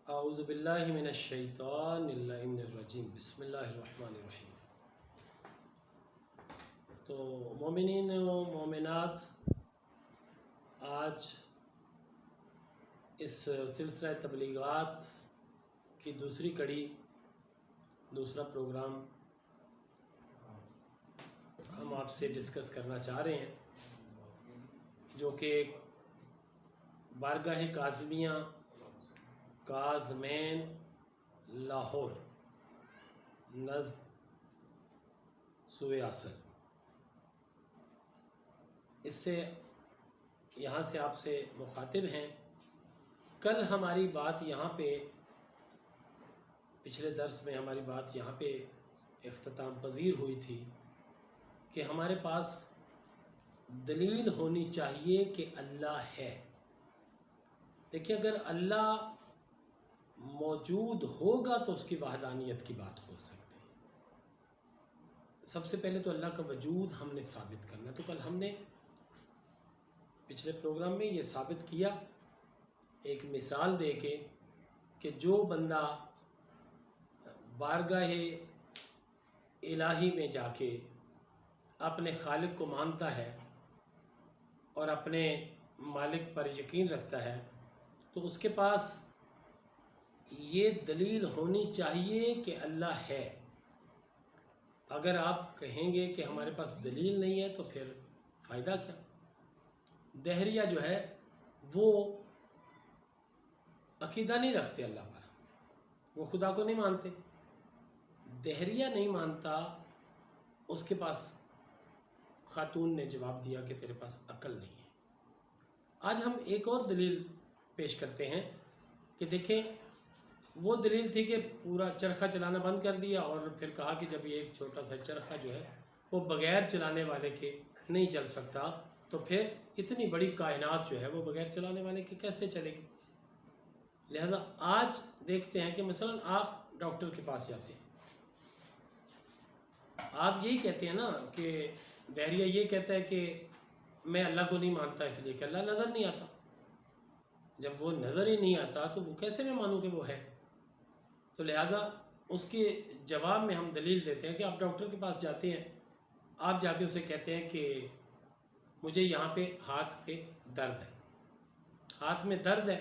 اعوذ باللہ من الشیطان اللعین الرجیم بسم اللہ الرحمن الرحیم۔ تو مومنین و مومنات، آج اس سلسلہ تبلیغات کی دوسری کڑی، دوسرا پروگرام ہم آپ سے ڈسکس کرنا چاہ رہے ہیں، جو کہ بارگاہ کاظمیہ کاظمین لاہور نزد سوئے اصل، اس سے یہاں سے آپ سے مخاطب ہیں۔ کل ہماری بات یہاں پہ، پچھلے درس میں ہماری بات یہاں پہ اختتام پذیر ہوئی تھی کہ ہمارے پاس دلیل ہونی چاہیے کہ اللہ ہے۔ دیکھیں، اگر اللہ موجود ہوگا تو اس کی وحدانیت کی بات ہو سکتی ہے۔ سب سے پہلے تو اللہ کا وجود ہم نے ثابت کرنا، تو کل ہم نے پچھلے پروگرام میں یہ ثابت کیا ایک مثال دے کے کہ جو بندہ بارگاہ الہی میں جا کے اپنے خالق کو مانتا ہے اور اپنے مالک پر یقین رکھتا ہے، تو اس کے پاس یہ دلیل ہونی چاہیے کہ اللہ ہے۔ اگر آپ کہیں گے کہ ہمارے پاس دلیل نہیں ہے تو پھر فائدہ کیا؟ دہریہ جو ہے وہ عقیدہ نہیں رکھتے اللہ پر، وہ خدا کو نہیں مانتے۔ دہریہ نہیں مانتا، اس کے پاس خاتون نے جواب دیا کہ تیرے پاس عقل نہیں ہے۔ آج ہم ایک اور دلیل پیش کرتے ہیں کہ دیکھیں، وہ دلیل تھی کہ پورا چرخہ چلانا بند کر دیا اور پھر کہا کہ جب یہ ایک چھوٹا سا چرخہ جو ہے وہ بغیر چلانے والے کے نہیں چل سکتا، تو پھر اتنی بڑی کائنات جو ہے وہ بغیر چلانے والے کے کیسے چلے گی؟ لہذا آج دیکھتے ہیں کہ مثلا آپ ڈاکٹر کے پاس جاتے ہیں، آپ یہی کہتے ہیں نا کہ دہریہ یہ کہتا ہے کہ میں اللہ کو نہیں مانتا اس لیے کہ اللہ نظر نہیں آتا۔ جب وہ نظر ہی نہیں آتا تو وہ کیسے میں مانوں کہ وہ ہے؟ تو لہٰذا اس کے جواب میں ہم دلیل دیتے ہیں کہ آپ ڈاکٹر کے پاس جاتے ہیں، آپ جا کے اسے کہتے ہیں کہ مجھے یہاں پہ ہاتھ پہ درد ہے، ہاتھ میں درد ہے،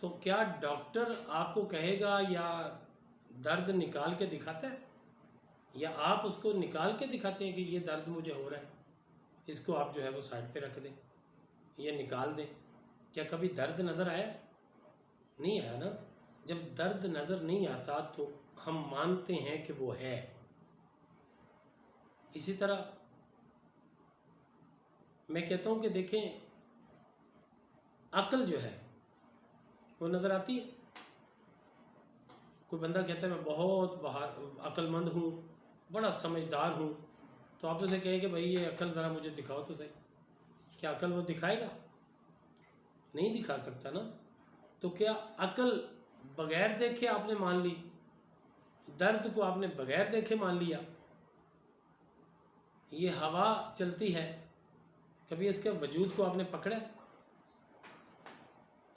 تو کیا ڈاکٹر آپ کو کہے گا یا درد نکال کے دکھاتا ہے، یا آپ اس کو نکال کے دکھاتے ہیں کہ یہ درد مجھے ہو رہا ہے، اس کو آپ جو ہے وہ سائڈ پہ رکھ دیں، یہ نکال دیں؟ کیا کبھی درد نظر آیا؟ نہیں آیا نا۔ جب درد نظر نہیں آتا تو ہم مانتے ہیں کہ وہ ہے۔ اسی طرح میں کہتا ہوں کہ دیکھیں، عقل جو ہے وہ نظر آتی ہے۔ کوئی بندہ کہتا ہے میں بہت عقل مند ہوں، بڑا سمجھدار ہوں، تو آپ اسے کہیں کہ بھائی یہ عقل ذرا مجھے دکھاؤ تو صحیح، کیا عقل وہ دکھائے گا؟ نہیں دکھا سکتا نا۔ تو کیا عقل بغیر دیکھے آپ نے مان لی؟ درد کو آپ نے بغیر دیکھے مان لیا؟ یہ ہوا چلتی ہے، کبھی اس کے وجود کو آپ نے پکڑا؟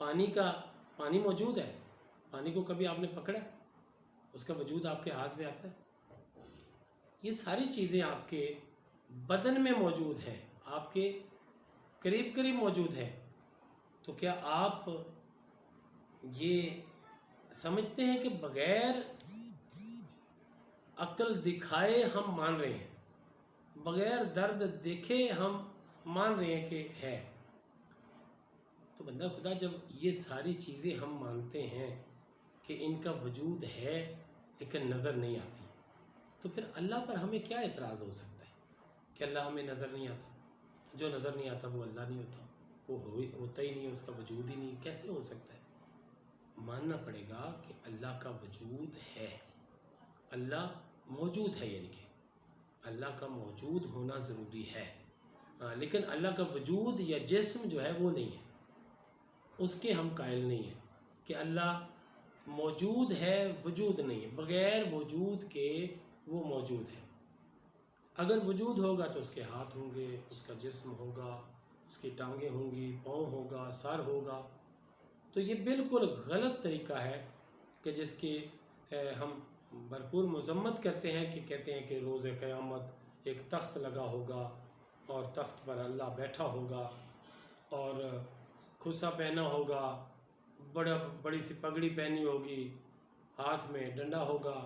پانی موجود ہے، پانی کو کبھی آپ نے پکڑا؟ اس کا وجود آپ کے ہاتھ میں آتا ہے؟ یہ ساری چیزیں آپ کے بدن میں موجود ہیں، آپ کے قریب قریب موجود ہیں، تو کیا آپ یہ سمجھتے ہیں کہ بغیر عقل دکھائے ہم مان رہے ہیں، بغیر درد دیکھے ہم مان رہے ہیں کہ ہے؟ تو بندہ خدا، جب یہ ساری چیزیں ہم مانتے ہیں کہ ان کا وجود ہے لیکن نظر نہیں آتی، تو پھر اللہ پر ہمیں کیا اعتراض ہو سکتا ہے کہ اللہ ہمیں نظر نہیں آتا؟ جو نظر نہیں آتا وہ اللہ نہیں ہوتا، وہ ہوتا ہی نہیں، اس کا وجود ہی نہیں، کیسے ہو سکتا ہے؟ ماننا پڑے گا کہ اللہ کا وجود ہے، اللہ موجود ہے، یعنی کہ اللہ کا موجود ہونا ضروری ہے، لیکن اللہ کا وجود یا جسم جو ہے وہ نہیں ہے، اس کے ہم قائل نہیں ہیں کہ اللہ موجود ہے، وجود نہیں ہے، بغیر وجود کے وہ موجود ہے۔ اگر وجود ہوگا تو اس کے ہاتھ ہوں گے، اس کا جسم ہوگا، اس کی ٹانگیں ہوں گی، پاؤں ہوگا، سر ہوگا۔ تو یہ بالکل غلط طریقہ ہے کہ جس کی ہم بھرپور مذمت کرتے ہیں، کہ کہتے ہیں کہ روز قیامت ایک تخت لگا ہوگا اور تخت پر اللہ بیٹھا ہوگا اور کھسا پہنا ہوگا، بڑی سی پگڑی پہنی ہوگی، ہاتھ میں ڈنڈا ہوگا،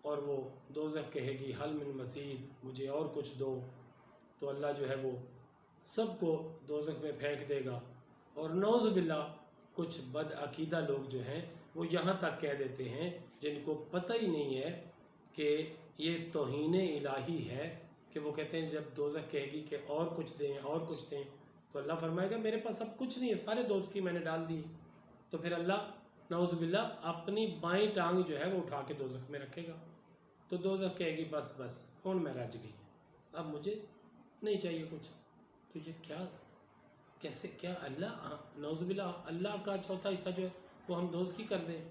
اور وہ دوزخ کہے گی حل من مزید، مجھے اور کچھ دو، تو اللہ جو ہے وہ سب کو دوزخ میں پھینک دے گا۔ اور نعوذ باللہ کچھ بد عقیدہ لوگ جو ہیں وہ یہاں تک کہہ دیتے ہیں، جن کو پتہ ہی نہیں ہے کہ یہ توہین الہی ہے، کہ وہ کہتے ہیں جب دوزخ کہے گی کہ اور کچھ دیں اور کچھ دیں، تو اللہ فرمائے گا میرے پاس اب کچھ نہیں ہے، سارے دوست کی میں نے ڈال دی۔ تو پھر اللہ نعوذ باللہ اپنی بائیں ٹانگ جو ہے وہ اٹھا کے دوزخ میں رکھے گا، تو دوزخ کہے گی بس بس ہون میں رج گئی، اب مجھے نہیں چاہیے کچھ۔ تو یہ کیسے کیا اللہ نعوذ باللہ اللہ کا چوتھا حصہ جو ہے وہ ہم دوست کی کر دیں؟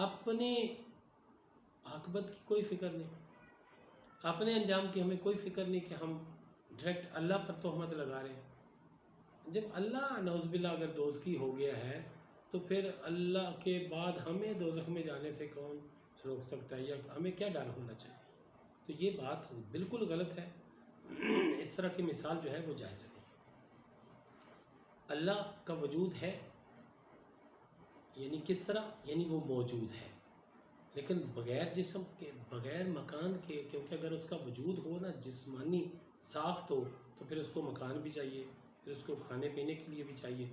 اپنی عاقبت کی کوئی فکر نہیں، اپنے انجام کی ہمیں کوئی فکر نہیں، کہ ہم ڈائریکٹ اللہ پر تہمت لگا رہے ہیں۔ جب اللہ نعوذ باللہ اگر دوزخی ہو گیا ہے تو پھر اللہ کے بعد ہمیں دوزخ میں جانے سے کون روک سکتا ہے، یا ہمیں کیا ڈر ہونا چاہیے؟ تو یہ بات بالکل غلط ہے، اس طرح کی مثال جو ہے وہ جائز نہیں۔ اللہ کا وجود ہے، یعنی کس طرح؟ یعنی وہ موجود ہے، لیکن بغیر جسم کے، بغیر مکان کے، کیونکہ اگر اس کا وجود ہو نا، جسمانی ساخت ہو، تو پھر اس کو مکان بھی چاہیے، پھر اس کو کھانے پینے کے لیے بھی چاہیے،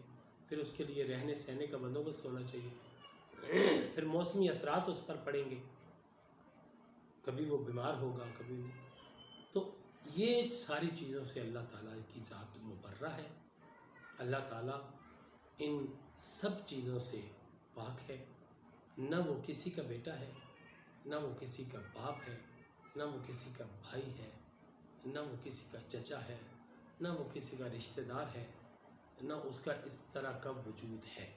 پھر اس کے لیے رہنے سہنے کا بندوبست ہونا چاہیے، پھر موسمی اثرات اس پر پڑیں گے، کبھی وہ بیمار ہوگا کبھی نہیں۔ تو یہ ساری چیزوں سے اللہ تعالیٰ کی ذات مبرہ ہے، اللہ تعالیٰ ان سب چیزوں سے پاک ہے، نہ وہ کسی کا بیٹا ہے، نہ وہ کسی کا باپ ہے، نہ وہ کسی کا بھائی ہے، نہ وہ کسی کا چچا ہے، نہ وہ کسی کا رشتہ دار ہے، نہ اس کا اس طرح کا وجود ہے۔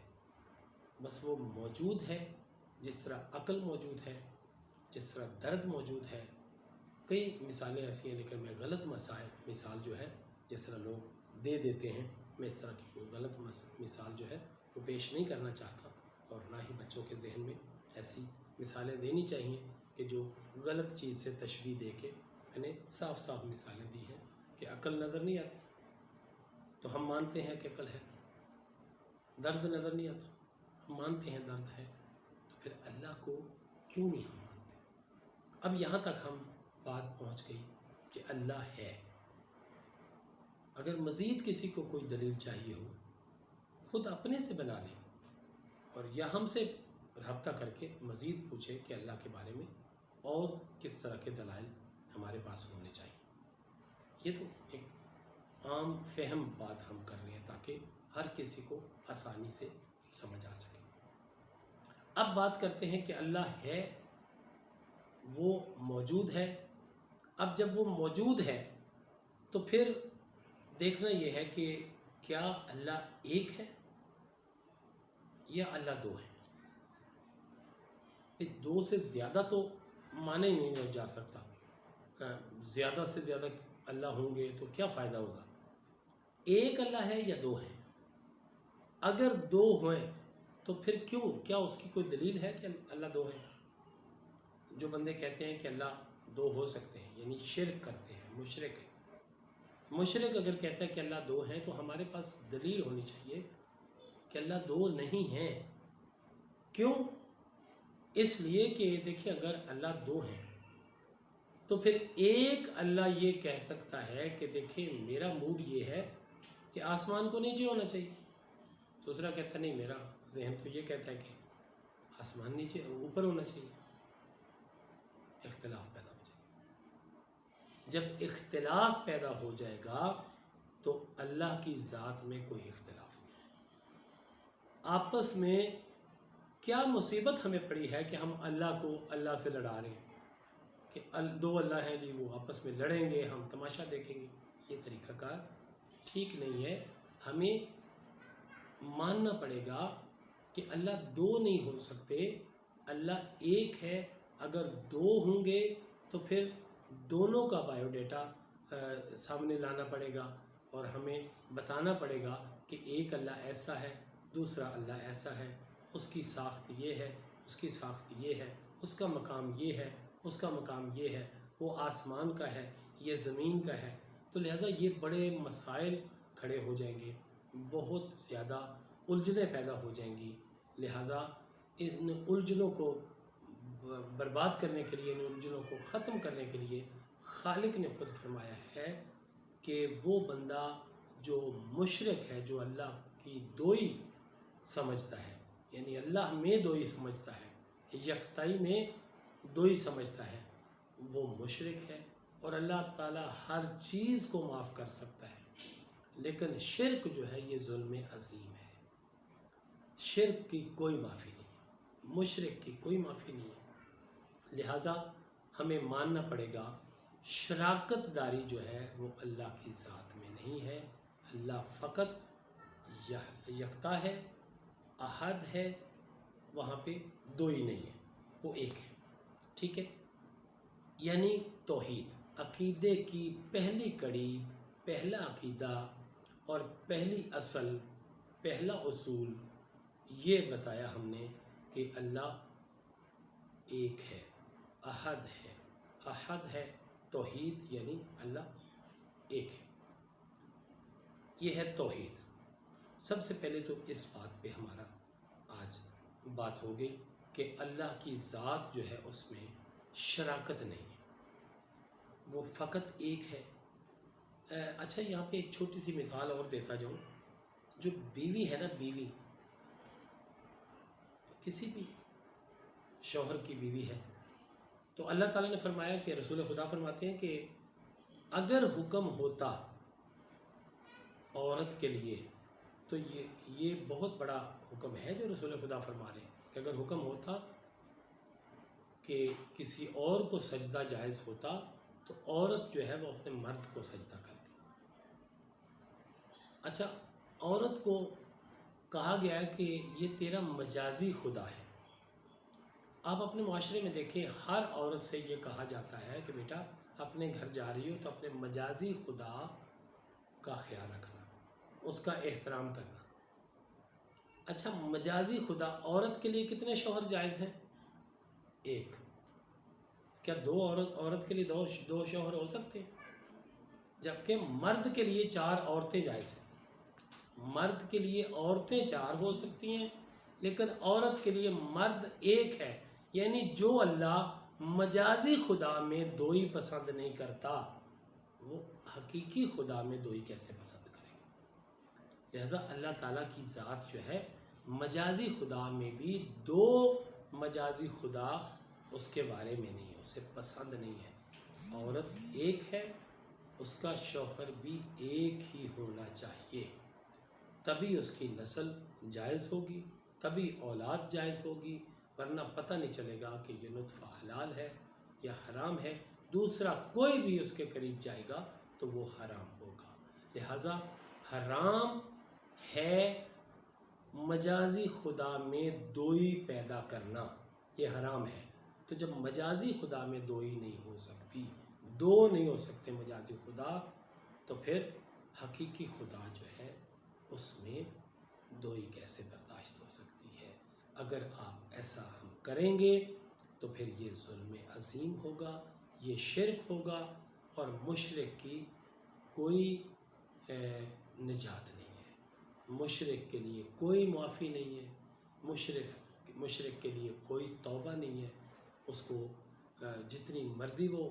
بس وہ موجود ہے، جس طرح عقل موجود ہے، جس طرح درد موجود ہے۔ کئی مثالیں ایسی ہیں، لیکن میں غلط مثال جو ہے جس طرح لوگ دے دیتے ہیں، میں اس طرح کی کوئی غلط مثال جو ہے وہ پیش نہیں کرنا چاہتا، اور نہ ہی بچوں کے ذہن میں ایسی مثالیں دینی چاہیے کہ جو غلط چیز سے تشبیہ دے کے، میں نے صاف صاف مثالیں دی ہیں کہ عقل نظر نہیں آتی تو ہم مانتے ہیں کہ عقل ہے، درد نظر نہیں آتا ہم مانتے ہیں درد ہے، تو پھر اللہ کو کیوں نہیں ہم مانتے؟ اب یہاں تک ہم بات پہنچ گئی کہ اللہ ہے۔ اگر مزید کسی کو کوئی دلیل چاہیے ہو، خود اپنے سے بنا لیں، اور یا ہم سے رابطہ کر کے مزید پوچھے کہ اللہ کے بارے میں اور کس طرح کے دلائل ہمارے پاس ہونے چاہیے۔ یہ تو ایک عام فہم بات ہم کر رہے ہیں تاکہ ہر کسی کو آسانی سے سمجھ آ سکے۔ اب بات کرتے ہیں کہ اللہ ہے، وہ موجود ہے۔ اب جب وہ موجود ہے تو پھر دیکھنا یہ ہے کہ کیا اللہ ایک ہے یا اللہ دو ہے؟ دو سے زیادہ تو مانا ہی نہیں جا سکتا، زیادہ سے زیادہ اللہ ہوں گے تو کیا فائدہ ہوگا؟ ایک اللہ ہے یا دو ہے؟ اگر دو ہوئیں تو پھر کیوں؟ کیا اس کی کوئی دلیل ہے کہ اللہ دو ہے؟ جو بندے کہتے ہیں کہ اللہ دو ہو سکتے ہیں، یعنی شرک کرتے ہیں، مشرک اگر کہتا ہے کہ اللہ دو ہیں تو ہمارے پاس دلیل ہونی چاہیے کہ اللہ دو نہیں ہیں۔ کیوں؟ اس لیے کہ دیکھیں اگر اللہ دو ہیں تو پھر ایک اللہ یہ کہہ سکتا ہے کہ دیکھیں میرا موڈ یہ ہے کہ آسمان کو نیچے ہونا چاہیے، دوسرا کہتا ہے نہیں میرا ذہن تو یہ کہتا ہے کہ آسمان نیچے اوپر ہونا چاہیے، اختلاف پیدا ہو جائے۔ جب اختلاف پیدا ہو جائے گا تو اللہ کی ذات میں کوئی اختلاف نہیں ہے۔ آپس میں کیا مصیبت ہمیں پڑی ہے کہ ہم اللہ کو اللہ سے لڑا رہے ہیں کہ دو اللہ ہیں جی، وہ آپس میں لڑیں گے، ہم تماشا دیکھیں گے۔ یہ طریقہ کار ٹھیک نہیں ہے۔ ہمیں ماننا پڑے گا کہ اللہ دو نہیں ہو سکتے، اللہ ایک ہے۔ اگر دو ہوں گے تو پھر دونوں کا بایو ڈیٹا سامنے لانا پڑے گا اور ہمیں بتانا پڑے گا کہ ایک اللہ ایسا ہے، دوسرا اللہ ایسا ہے، اس کی ساخت یہ ہے، اس کی ساخت یہ ہے، اس کا مقام یہ ہے، اس کا مقام یہ ہے، وہ آسمان کا ہے، یہ زمین کا ہے. تو لہذا یہ بڑے مسائل کھڑے ہو جائیں گے، بہت زیادہ الجھنیں پیدا ہو جائیں گی. لہذا ان الجھنوں کو برباد کرنے کے لیے، ان الجھنوں کو ختم کرنے کے لیے خالق نے خود فرمایا ہے کہ وہ بندہ جو مشرک ہے، جو اللہ کی دوئی سمجھتا ہے، یعنی اللہ میں دوئی سمجھتا ہے، یکتائی میں دوئی سمجھتا ہے، وہ مشرک ہے. اور اللہ تعالیٰ ہر چیز کو معاف کر سکتا ہے، لیکن شرک جو ہے یہ ظلم عظیم ہے. شرک کی کوئی معافی نہیں ہے، مشرک کی کوئی معافی نہیں ہے. لہٰذا ہمیں ماننا پڑے گا شراکت داری جو ہے وہ اللہ کی ذات میں نہیں ہے. اللہ فقط یکتا ہے، احد ہے، وہاں پہ دوئی نہیں ہے، وہ ایک ہے. ٹھیک ہے، یعنی توحید عقیدے کی پہلی کڑی، پہلا عقیدہ اور پہلی اصل، پہلا اصول یہ بتایا ہم نے کہ اللہ ایک ہے، احد ہے. احد ہے توحید، یعنی اللہ ایک ہے، یہ ہے توحید. سب سے پہلے تو اس بات پہ ہمارا آج بات ہو گئی کہ اللہ کی ذات جو ہے اس میں شراکت نہیں ہے، وہ فقط ایک ہے. اچھا، یہاں پہ ایک چھوٹی سی مثال اور دیتا جاؤں. جو بیوی ہے نا، بیوی کسی بھی شوہر کی بیوی ہے، تو اللہ تعالیٰ نے فرمایا کہ رسول خدا فرماتے ہیں کہ اگر حکم ہوتا عورت کے لیے، تو یہ بہت بڑا حکم ہے جو رسول خدا فرما رہے ہیں کہ اگر حکم ہوتا کہ کسی اور کو سجدہ جائز ہوتا تو عورت جو ہے وہ اپنے مرد کو سجدہ کرتی. اچھا، عورت کو کہا گیا ہے کہ یہ تیرا مجازی خدا ہے. آپ اپنے معاشرے میں دیکھیں، ہر عورت سے یہ کہا جاتا ہے کہ بیٹا اپنے گھر جا رہی ہو تو اپنے مجازی خدا کا خیال رکھنا، اس کا احترام کرنا. اچھا، مجازی خدا، عورت کے لیے کتنے شوہر جائز ہیں؟ ایک. کیا دو عورت کے لیے دو شوہر ہو سکتے ہیں؟ جبکہ مرد کے لیے 4 عورتیں جائز ہیں. مرد کے لیے عورتیں 4 ہو سکتی ہیں، لیکن عورت کے لیے مرد ایک ہے. یعنی جو اللہ مجازی خدا میں دوئی پسند نہیں کرتا، وہ حقیقی خدا میں دوئی کیسے پسند کرے گا؟ لہذا اللہ تعالیٰ کی ذات جو ہے مجازی خدا میں بھی 2 مجازی خدا اس کے بارے میں نہیں ہے، اسے پسند نہیں ہے. عورت ایک ہے، اس کا شوہر بھی ایک ہی ہونا چاہیے، تبھی اس کی نسل جائز ہوگی، تبھی اولاد جائز ہوگی. ورنہ پتہ نہیں چلے گا کہ یہ نطفہ حلال ہے یا حرام ہے. دوسرا کوئی بھی اس کے قریب جائے گا تو وہ حرام ہوگا. لہٰذا حرام ہے مجازی خدا میں دوئی پیدا کرنا، یہ حرام ہے. تو جب مجازی خدا میں دوئی نہیں ہو سکتی، 2 نہیں ہو سکتے مجازی خدا، تو پھر حقیقی خدا جو ہے اس میں دوئی کیسے برداشت ہو سکتی ہے؟ اگر آپ ایسا ہم کریں گے تو پھر یہ ظلم عظیم ہوگا، یہ شرک ہوگا، اور مشرک کی کوئی نجات نہیں ہے. مشرک کے لیے کوئی معافی نہیں ہے، مشرک کے لیے کوئی توبہ نہیں ہے. اس کو جتنی مرضی وہ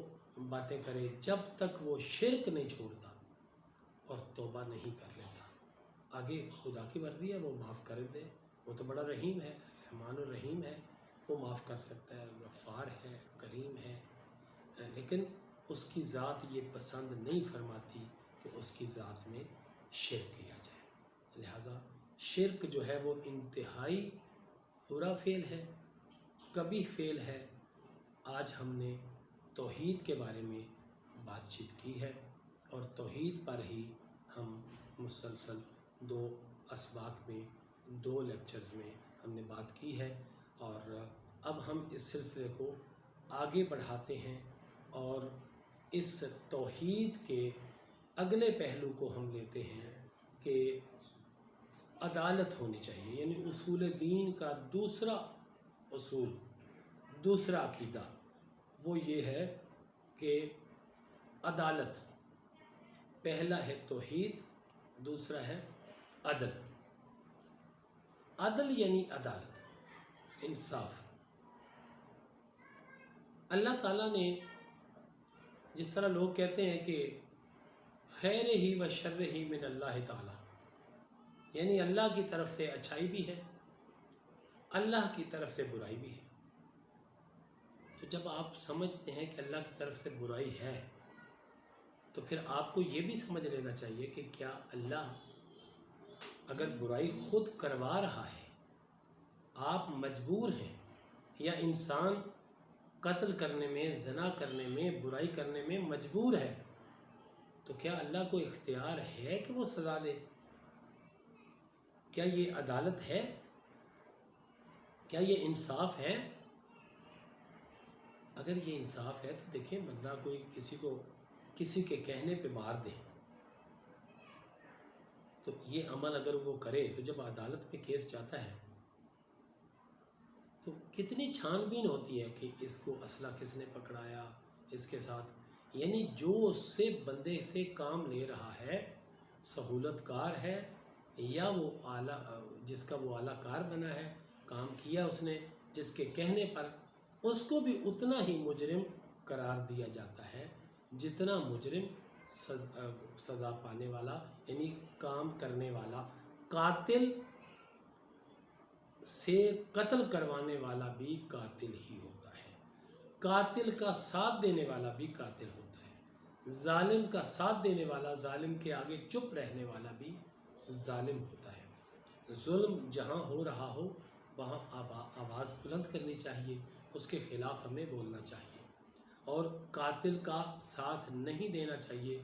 باتیں کرے، جب تک وہ شرک نہیں چھوڑتا اور توبہ نہیں کر لیتا، آگے خدا کی مرضی ہے، وہ معاف کر دے. وہ تو بڑا رحیم ہے، رحمان الرحیم ہے، وہ معاف کر سکتا ہے، غفار ہے، کریم ہے. لیکن اس کی ذات یہ پسند نہیں فرماتی کہ اس کی ذات میں شرک کیا جائے. لہذا شرک جو ہے وہ انتہائی برا فعل ہے، کبھی فعل ہے. آج ہم نے توحید کے بارے میں بات چیت کی ہے، اور توحید پر ہی ہم مسلسل 2 اسباق میں 2 لیکچرز میں ہم نے بات کی ہے. اور اب ہم اس سلسلے کو آگے بڑھاتے ہیں اور اس توحید کے اگلے پہلو کو ہم لیتے ہیں کہ عدالت ہونی چاہیے، یعنی اصول دین کا دوسرا اصول، دوسرا عقیدہ وہ یہ ہے کہ عدالت، پہلا ہے توحید، دوسرا ہے عدل۔ عدل یعنی عدالت، انصاف۔ اللہ تعالیٰ نے جس طرح لوگ کہتے ہیں کہ خیر ہی و شر ہی من اللہ تعالیٰ، یعنی اللہ کی طرف سے اچھائی بھی ہے، اللہ کی طرف سے برائی بھی ہے، تو جب آپ سمجھتے ہیں کہ اللہ کی طرف سے برائی ہے تو پھر آپ کو یہ بھی سمجھ لینا چاہیے کہ کیا اللہ اگر برائی خود کروا رہا ہے، آپ مجبور ہیں، یا انسان قتل کرنے میں، زنا کرنے میں، برائی کرنے میں مجبور ہے، تو کیا اللہ کو اختیار ہے کہ وہ سزا دے؟ کیا یہ عدالت ہے؟ کیا یہ انصاف ہے؟ اگر یہ انصاف ہے تو دیکھیں، بندہ کوئی کسی کے کہنے پہ مار دے، تو یہ عمل اگر وہ کرے تو جب عدالت میں کیس جاتا ہے تو کتنی چھان بین ہوتی ہے کہ اس کو اسلحہ کس نے پکڑایا، اس کے ساتھ، یعنی جو اس سے بندے سے کام لے رہا ہے سہولت کار ہے، یا وہ جس کا وہ اعلیٰ کار بنا ہے، کام کیا اس نے جس کے کہنے پر، اس کو بھی اتنا ہی مجرم قرار دیا جاتا ہے جتنا مجرم سزا پانے والا، یعنی کام کرنے والا، قاتل سے قتل کروانے والا بھی قاتل ہی ہوتا ہے، قاتل کا ساتھ دینے والا بھی قاتل ہوتا ہے، ظالم کا ساتھ دینے والا، ظالم کے آگے چپ رہنے والا بھی ظالم ہوتا ہے۔ ظلم جہاں ہو رہا ہو وہاں آواز بلند کرنی چاہیے، اس کے خلاف ہمیں بولنا چاہیے، اور قاتل کا ساتھ نہیں دینا چاہیے،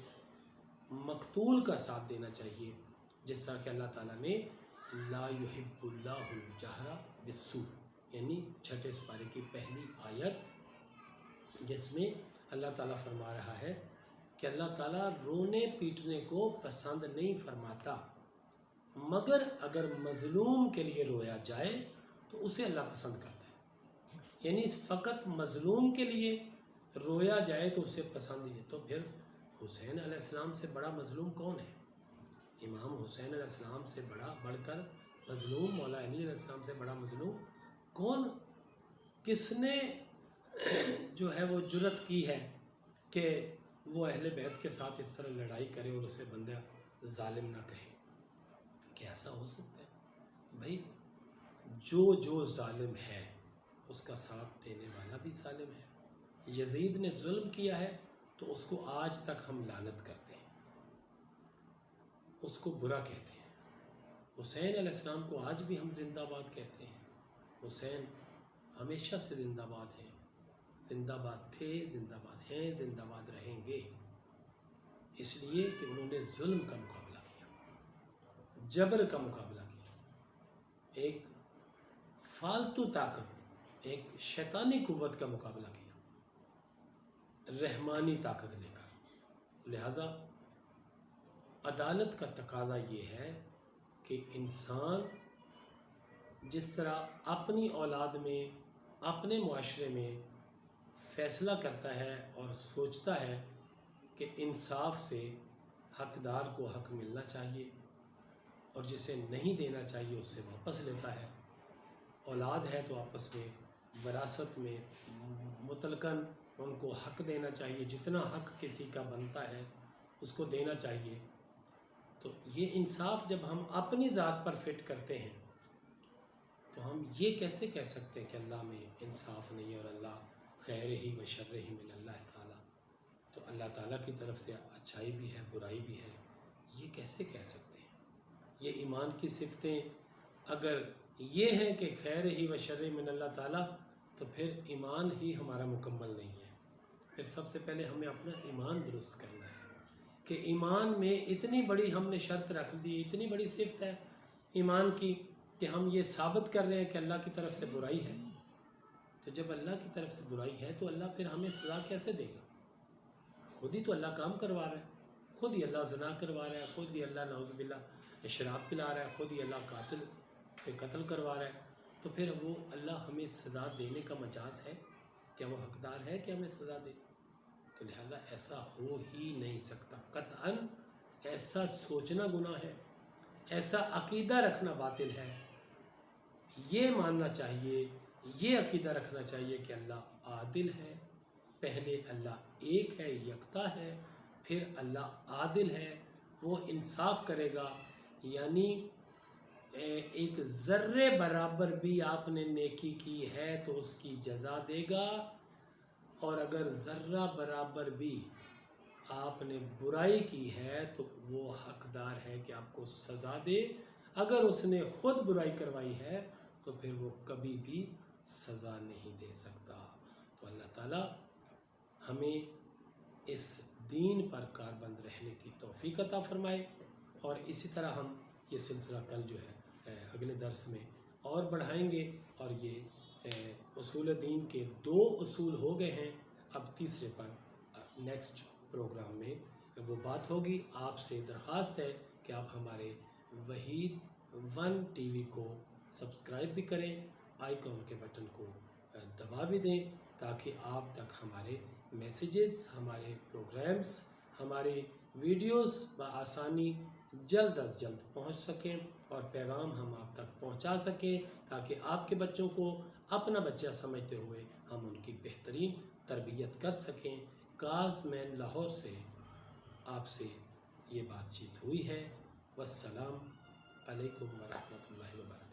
مقتول کا ساتھ دینا چاہیے، جس طرح کہ اللہ تعالیٰ نے لا یحب اللہ الجہر بالسوء، یعنی چھٹے سپارے کی پہلی آیت، جس میں اللہ تعالیٰ فرما رہا ہے کہ اللہ تعالیٰ رونے پیٹنے کو پسند نہیں فرماتا، مگر اگر مظلوم کے لیے رویا جائے تو اسے اللہ پسند کرتا ہے، یعنی فقط مظلوم کے لیے رویا جائے تو اسے پسند ہی ہے۔ تو پھر حسین علیہ السلام سے بڑا مظلوم کون ہے؟ امام حسین علیہ السلام سے بڑھ کر مظلوم، مولا علی علیہ السلام سے بڑا مظلوم کون؟ کس نے جو ہے وہ جرت کی ہے کہ وہ اہل بیت کے ساتھ اس طرح لڑائی کرے اور اسے بندہ ظالم نہ کہے؟ کیسا ہو سکتا ہے بھائی؟ جو ظالم ہے اس کا ساتھ دینے والا بھی ظالم ہے۔ یزید نے ظلم کیا ہے تو اس کو آج تک ہم لعنت کرتے ہیں، اس کو برا کہتے ہیں۔ حسین علیہ السلام کو آج بھی ہم زندہ باد کہتے ہیں۔ حسین ہمیشہ سے زندہ باد ہیں، زندہ باد تھے، زندہ باد ہیں، زندہ باد رہیں گے، اس لیے کہ انہوں نے ظلم کا مقابلہ کیا، جبر کا مقابلہ کیا، ایک فالتو طاقت، ایک شیطانی قوت کا مقابلہ کیا، رحمانی طاقت لے کر۔ لہذا عدالت کا تقاضا یہ ہے کہ انسان جس طرح اپنی اولاد میں، اپنے معاشرے میں فیصلہ کرتا ہے اور سوچتا ہے کہ انصاف سے حقدار کو حق ملنا چاہیے اور جسے نہیں دینا چاہیے اس سے واپس لیتا ہے، اولاد ہے تو آپس میں وراثت میں مطلقاً ان کو حق دینا چاہیے، جتنا حق کسی کا بنتا ہے اس کو دینا چاہیے۔ تو یہ انصاف جب ہم اپنی ذات پر فٹ کرتے ہیں تو ہم یہ کیسے کہہ سکتے ہیں کہ اللہ میں انصاف نہیں اور اللہ خیر ہی و شر ہی من اللہ تعالیٰ؟ تو اللہ تعالیٰ کی طرف سے اچھائی بھی ہے، برائی بھی ہے، یہ کیسے کہہ سکتے ہیں؟ یہ ایمان کی صفتیں اگر یہ ہیں کہ خیر ہی و شر من اللہ تعالیٰ، تو پھر ایمان ہی ہمارا مکمل نہیں ہے۔ پھر سب سے پہلے ہمیں اپنا ایمان درست کرنا ہے کہ ایمان میں اتنی بڑی ہم نے شرط رکھ دی، اتنی بڑی صفت ہے ایمان کی کہ ہم یہ ثابت کر رہے ہیں کہ اللہ کی طرف سے برائی ہے۔ تو جب اللہ کی طرف سے برائی ہے تو اللہ پھر ہمیں سزا کیسے دے گا؟ خود ہی تو اللہ کام کروا رہا ہے، خود ہی اللہ زنا کروا رہا ہے، خود ہی اللہ نعوذ باللہ شراب پلا رہا ہے، خود ہی اللہ قاتل سے قتل کروا رہا ہے، تو پھر وہ اللہ ہمیں سزا دینے کا مجاز ہے؟ کیا وہ حقدار ہے کہ ہمیں سزا دے؟ تو لہٰذا ایسا ہو ہی نہیں سکتا قطعاً۔ ایسا سوچنا گناہ ہے، ایسا عقیدہ رکھنا باطل ہے۔ یہ ماننا چاہیے، یہ عقیدہ رکھنا چاہیے کہ اللہ عادل ہے، پہلے اللہ ایک ہے، یکتا ہے، پھر اللہ عادل ہے، وہ انصاف کرے گا، یعنی ایک ذرے برابر بھی آپ نے نیکی کی ہے تو اس کی جزا دے گا، اور اگر ذرہ برابر بھی آپ نے برائی کی ہے تو وہ حقدار ہے کہ آپ کو سزا دے۔ اگر اس نے خود برائی کروائی ہے تو پھر وہ کبھی بھی سزا نہیں دے سکتا۔ تو اللہ تعالیٰ ہمیں اس دین پر کاربند رہنے کی توفیق عطا فرمائے، اور اسی طرح ہم یہ سلسلہ کل جو ہے اگلے درس میں اور بڑھائیں گے، اور یہ اصول دین کے 2 اصول ہو گئے ہیں، اب تیسرے پر نیکسٹ پروگرام میں وہ بات ہوگی۔ آپ سے درخواست ہے کہ آپ ہمارے وحید 1 ٹی وی کو سبسکرائب بھی کریں، آئیکن کے بٹن کو دبا بھی دیں، تاکہ آپ تک ہمارے میسیجز، ہمارے پروگرامز، ہمارے ویڈیوز بآسانی جلد از جلد پہنچ سکیں، اور پیغام ہم آپ تک پہنچا سکیں، تاکہ آپ کے بچوں کو اپنا بچہ سمجھتے ہوئے ہم ان کی بہترین تربیت کر سکیں۔ کاظ مین لاہور سے آپ سے یہ بات چیت ہوئی ہے۔ والسلام علیکم ورحمۃ اللہ وبرکاتہ۔